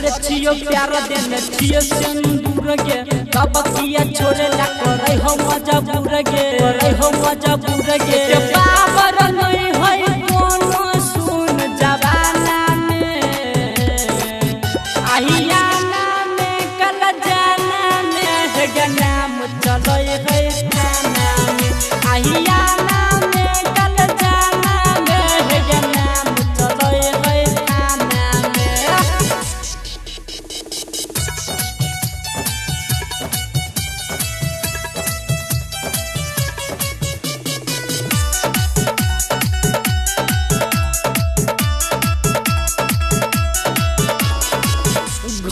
करे छियो प्यार देने छियो सिंदूर गे तब किया छोड़े ला करे हो मजबूर गे करे हो मजबूर गे बाबर नहीं होई कोनो सुन जवाना में आहियाना में कल जाना में है गनाम चलो है थाना में आहियाना में कल जाना में है गनाम चलो है थाना में।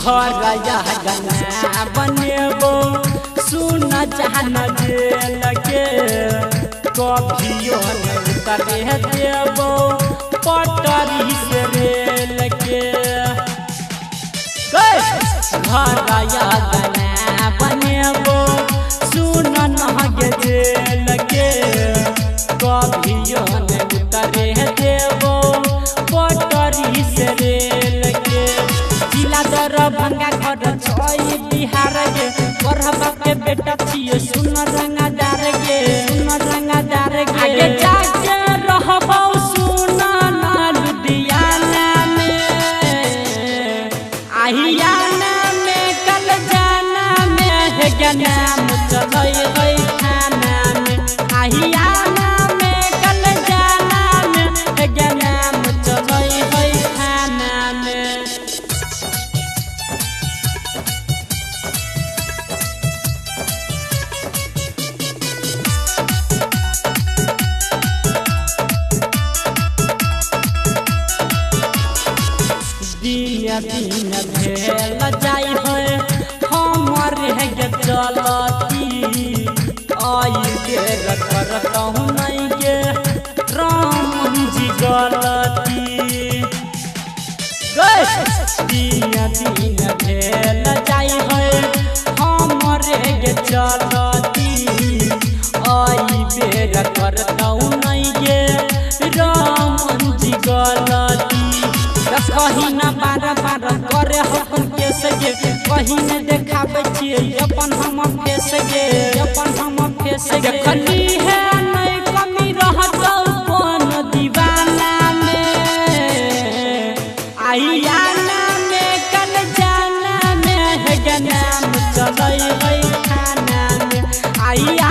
घर गना बनेबो सुन जहन जेल के कभियो नहीं उतरे देबो पटरी से रेल के घर गना बनेबो सुन नहगे जेल के कभियो नहीं उतरे देबो पटरी से रेल के जिला दरभंगा घर छोई बिहार गे पढ़बा के बेटा छियो सुन रंगादार गे सुन रंगादार गे आगे जाके रहबौ सुन ना लुधियाना में आहियाना में कल जाना में है गनाम चलो है थाना में आहियाना में कल जाना में है गनाम चलो है थाना में। दिन भेल जाई है हमर है चलती आई देर करतहु नहीं गे राम जी गलती दिन भेल जाई है हमर है चलती आई बेर करतहु नहीं गे राम जी गलती कहीं न बार बार करे अपन केस गे कहीं न देखाबे छियै अपन हम फेस गे अपन हम फेस गे खली है नहीं कमी रहतौ कोन दीवाना में आहियाना में कल जाना में है गनाम चलै है थाना में आहिया